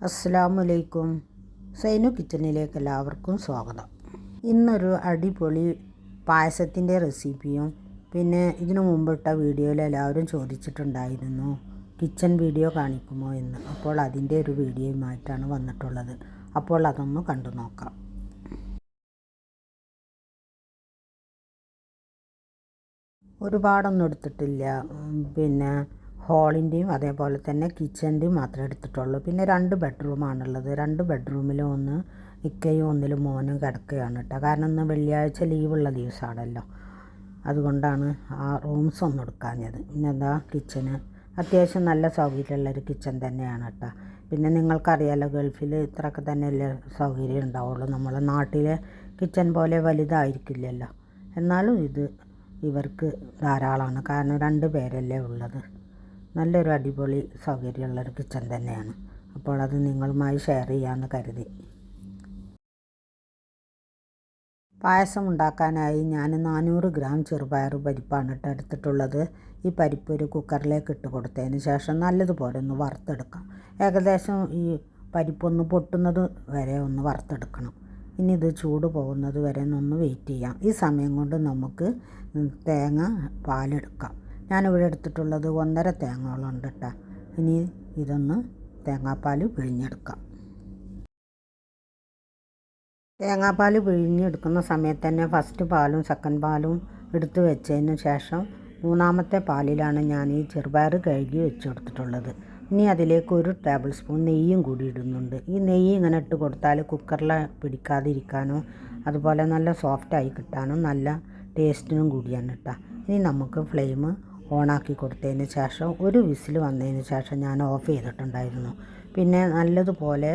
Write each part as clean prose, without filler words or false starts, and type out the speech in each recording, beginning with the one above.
അസ്സലാമലൈക്കും. സൈനു കിച്ചണിലേക്ക് എല്ലാവർക്കും സ്വാഗതം. ഇന്നൊരു അടിപൊളി പായസത്തിൻ്റെ റെസിപ്പിയും പിന്നെ ഇതിനു മുമ്പിട്ട വീഡിയോയിൽ എല്ലാവരും ചോദിച്ചിട്ടുണ്ടായിരുന്നു കിച്ചൺ വീഡിയോ കാണിക്കുമോ എന്ന്. അപ്പോൾ അതിൻ്റെ ഒരു വീഡിയോയുമായിട്ടാണ് വന്നിട്ടുള്ളത്. അപ്പോൾ അതൊന്ന് കണ്ടു നോക്കാം. ഒരുപാടൊന്നും എടുത്തിട്ടില്ല. പിന്നെ ഹാളിൻ്റെയും അതേപോലെ തന്നെ കിച്ചൻ്റെയും മാത്രമേ എടുത്തിട്ടുള്ളൂ. പിന്നെ 2 ബെഡ്റൂമാണുള്ളത്. 2 ബെഡ്റൂമിലും ഒന്ന് ഇക്കയും ഒന്നിലും മോനും കിടക്കുകയാണ് കേട്ടോ. കാരണം ഇന്ന് വെള്ളിയാഴ്ച ലീവുള്ള ദിവസമാണല്ലോ, അതുകൊണ്ടാണ് ആ റൂംസ് ഒന്നും എടുക്കാഞ്ഞത്. പിന്നെ എന്താ കിച്ചന് അത്യാവശ്യം നല്ല സൗകര്യമുള്ളൊരു കിച്ചൺ തന്നെയാണ് കേട്ടോ. പിന്നെ നിങ്ങൾക്കറിയാലോ, ഗൾഫിൽ ഇത്രയൊക്കെ തന്നെയല്ലേ സൗകര്യം ഉണ്ടാവുള്ളൂ. നമ്മളെ നാട്ടിലെ കിച്ചൺ പോലെ വലുതായിരിക്കില്ലല്ലോ. എന്നാലും ഇത് ഇവർക്ക് ധാരാളമാണ്. കാരണം 2 പേരല്ലേ ഉള്ളത്. നല്ലൊരു അടിപൊളി സൗകര്യമുള്ളൊരു കിച്ചൺ തന്നെയാണ്. അപ്പോൾ അത് നിങ്ങളുമായി ഷെയർ ചെയ്യാമെന്ന് കരുതി. പായസം ഉണ്ടാക്കാനായി ഞാൻ 400 ഗ്രാം ചെറുപയർ പരിപ്പാണ് എടുത്തിട്ടുള്ളത്. ഈ പരിപ്പ് ഒരു കുക്കറിലേക്ക് ഇട്ട് കൊടുത്തതിന് ശേഷം നല്ലതുപോലെ ഒന്ന് വറുത്തെടുക്കാം. ഏകദേശം ഈ പരിപ്പൊന്ന് പൊട്ടുന്നത് വരെ ഒന്ന് വറുത്തെടുക്കണം. ഇനി ഇത് ചൂട് പോകുന്നത് വരെ ഒന്ന് വെയിറ്റ് ചെയ്യാം. ഈ സമയം കൊണ്ട് നമുക്ക് തേങ്ങ പാലെടുക്കാം. ഞാനിവിടെ എടുത്തിട്ടുള്ളത് 1.5 തേങ്ങകളുണ്ട് കേട്ടോ. ഇനി ഇതൊന്ന് തേങ്ങാപ്പാൽ പിഴിഞ്ഞെടുക്കാം. തേങ്ങാപ്പാൽ പിഴിഞ്ഞെടുക്കുന്ന സമയത്ത് തന്നെ ഫസ്റ്റ് പാലും സെക്കൻഡ് പാലും എടുത്ത് വെച്ചതിന് ശേഷം 3ാമത്തെ പാലിലാണ് ഞാൻ ഈ ചെറുപയർ കഴുകി വെച്ച് കൊടുത്തിട്ടുള്ളത്. ഇനി അതിലേക്ക് 1 ടേബിൾ സ്പൂൺ നെയ്യും കൂടി ഇടുന്നുണ്ട്. ഈ നെയ്യ് ഇങ്ങനെ ഇട്ട് കൊടുത്താൽ കുക്കറിൽ പിടിക്കാതിരിക്കാനും അതുപോലെ നല്ല സോഫ്റ്റായി കിട്ടാനും നല്ല ടേസ്റ്റിനും കൂടിയാണ് കേട്ടോ. ഇനി നമുക്ക് ഫ്ലെയിം ഓണാക്കി കൊടുത്തതിന് ശേഷം 1 വിസിൽ വന്നതിന് ശേഷം ഞാൻ ഓഫ് ചെയ്തിട്ടുണ്ടായിരുന്നു. പിന്നെ നല്ലതുപോലെ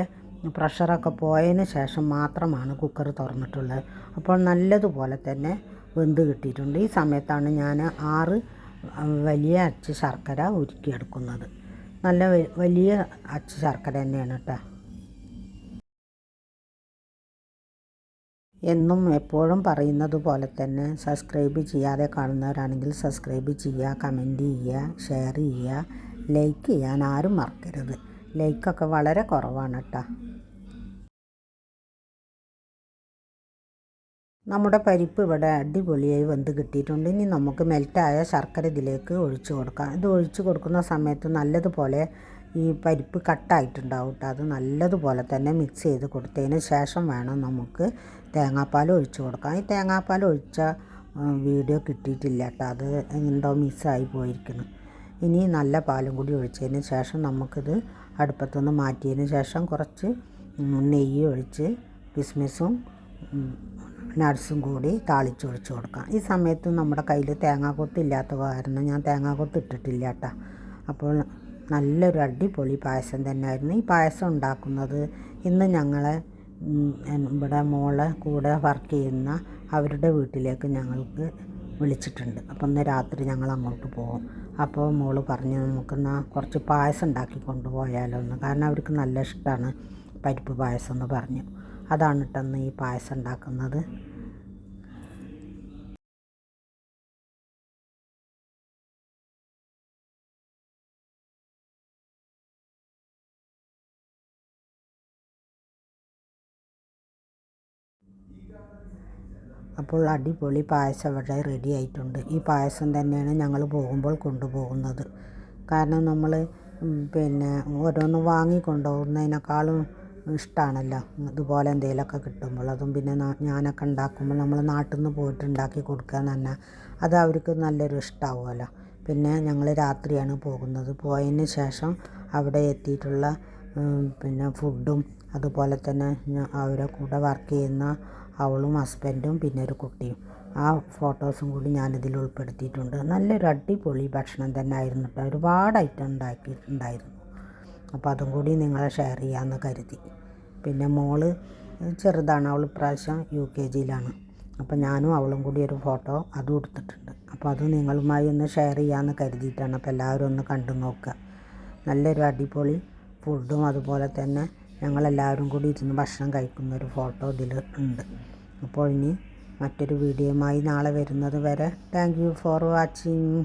പ്രഷറൊക്കെ പോയതിന് ശേഷം മാത്രമാണ് കുക്കർ തുറന്നിട്ടുള്ളത്. അപ്പോൾ നല്ലതുപോലെ തന്നെ വെന്ത് കിട്ടിയിട്ടുണ്ട്. ഈ സമയത്താണ് ഞാൻ 6 വലിയ അച്ച് ശർക്കര ഉരുക്കിയെടുക്കുന്നത്. നല്ല വലിയ അച്ച് ശർക്കര തന്നെയാണ് കേട്ടോ. എന്നും എപ്പോഴും പറയുന്നത് പോലെ തന്നെ സബ്സ്ക്രൈബ് ചെയ്യാതെ കാണുന്നവരാണെങ്കിൽ സബ്സ്ക്രൈബ് ചെയ്യുക, കമൻറ്റ് ചെയ്യുക, ഷെയർ ചെയ്യുക, ലൈക്ക് ചെയ്യാൻ ആരും മറക്കരുത്. ലൈക്കൊക്കെ വളരെ കുറവാണ് കേട്ടോ. നമ്മുടെ പരിപ്പ് ഇവിടെ അടിപൊളിയായി വെന്ത് കിട്ടിയിട്ടുണ്ട്. ഇനി നമുക്ക് മെൽറ്റായ ശർക്കര ഇതിലേക്ക് ഒഴിച്ചു കൊടുക്കാം. ഇത് ഒഴിച്ചു കൊടുക്കുന്ന സമയത്ത് നല്ലതുപോലെ ഈ പരിപ്പ് കട്ടായിട്ടുണ്ടാവും കേട്ടോ. അത് നല്ലതുപോലെ തന്നെ മിക്സ് ചെയ്ത് കൊടുത്തതിന് ശേഷം വേണം നമുക്ക് തേങ്ങാപ്പാൽ ഒഴിച്ചു കൊടുക്കാം. ഈ തേങ്ങാപ്പാൽ ഒഴിച്ച വീഡിയോ കിട്ടിയിട്ടില്ല കേട്ടോ. അത് എന്തോ മിസ്സായി പോയിരിക്കുന്നു. ഇനി നല്ല പാലും കൂടി ഒഴിച്ചതിന് ശേഷം നമുക്കിത് അടുപ്പത്തുനിന്ന് മാറ്റിയതിന് ശേഷം കുറച്ച് നെയ്യ് ഒഴിച്ച് കിസ്മിസും നട്ട്സും കൂടി താളിച്ചൊഴിച്ച് കൊടുക്കാം. ഈ സമയത്ത് നമ്മുടെ കയ്യിൽ തേങ്ങാക്കൊത്ത് ഇല്ലാത്ത കാരണം ഞാൻ തേങ്ങാക്കൊത്ത് ഇട്ടിട്ടില്ല കേട്ടോ. അപ്പോൾ നല്ലൊരു അടിപൊളി പായസം തന്നെയായിരുന്നു. ഈ പായസം ഉണ്ടാക്കുന്നത് ഇന്ന് ഞങ്ങളെ ഇവിടെ മോളെ കൂടെ വർക്ക് ചെയ്യുന്ന അവരുടെ വീട്ടിലേക്ക് ഞങ്ങൾക്ക് വിളിച്ചിട്ടുണ്ട്. അപ്പം ഇന്ന് രാത്രി ഞങ്ങൾ അങ്ങോട്ട് പോകും. അപ്പോൾ മോള് പറഞ്ഞു നമുക്കെന്നാ കുറച്ച് പായസം ഉണ്ടാക്കി കൊണ്ടുപോയാലോ എന്ന്. കാരണം അവർക്ക് നല്ല ഇഷ്ടമാണ് പരിപ്പ് പായസം എന്ന് പറഞ്ഞു. അതാണ് കേട്ടെന്ന് ഈ പായസം ഉണ്ടാക്കുന്നത്. അപ്പോൾ അടിപൊളി പായസം ഇവിടെ റെഡി ആയിട്ടുണ്ട്. ഈ പായസം തന്നെയാണ് ഞങ്ങൾ പോകുമ്പോൾ കൊണ്ടുപോകുന്നത്. കാരണം നമ്മൾ പിന്നെ ഓരോന്ന് വാങ്ങി കൊണ്ടുപോകുന്നതിനേക്കാളും ഇഷ്ടമാണല്ലോ ഇതുപോലെ എന്തെങ്കിലുമൊക്കെ കിട്ടുമ്പോൾ. അതും പിന്നെ ഞാനൊക്കെ ഉണ്ടാക്കുമ്പോൾ നമ്മൾ നാട്ടിൽ നിന്ന് പോയിട്ട് ഉണ്ടാക്കി കൊടുക്കുക എന്ന് പറഞ്ഞാൽ അത് അവർക്ക് നല്ലൊരു ഇഷ്ടമാവുമല്ലോ. പിന്നെ ഞങ്ങൾ രാത്രിയാണ് പോകുന്നത്. പോയതിന് ശേഷം അവിടെ എത്തിയിട്ടുള്ള പിന്നെ ഫുഡും അതുപോലെ തന്നെ അവരെ കൂടെ വർക്ക് ചെയ്യുന്ന അവളും ഹസ്ബൻഡും പിന്നെ ഒരു കുട്ടിയും ആ ഫോട്ടോസും കൂടി ഞാനിതിൽ ഉൾപ്പെടുത്തിയിട്ടുണ്ട്. നല്ലൊരു അടിപൊളി ഭക്ഷണം തന്നെ ആയിരുന്നു കേട്ടോ. ഒരുപാട് ഐറ്റം ഉണ്ടാക്കിയിട്ടുണ്ടായിരുന്നു. അപ്പോൾ അതും കൂടി നിങ്ങളെ ഷെയർ ചെയ്യാമെന്ന് കരുതി. പിന്നെ മോള് ചെറുതാണ്, അവൾ ഇപ്രാവശ്യം UKGയിലാണ്. അപ്പോൾ ഞാനും അവളും കൂടി ഒരു ഫോട്ടോ അതും എടുത്തിട്ടുണ്ട്. അപ്പോൾ അത് നിങ്ങളുമായി ഒന്ന് ഷെയർ ചെയ്യാമെന്ന് കരുതിയിട്ടാണ്. അപ്പോൾ എല്ലാവരും ഒന്ന് കണ്ടു നോക്കുക. നല്ലൊരു അടിപൊളി ഫുഡും അതുപോലെ തന്നെ ഞങ്ങളെല്ലാവരും കൂടി ഇരുന്ന് ഭക്ഷണം കഴിക്കുന്നൊരു ഫോട്ടോ ഇതിൽ ഉണ്ട്. അപ്പോൾ ഇനി മറ്റൊരു വീഡിയോയുമായി നാളെ വരുന്നത് വരെ താങ്ക് യു ഫോർ വാച്ചിങ്.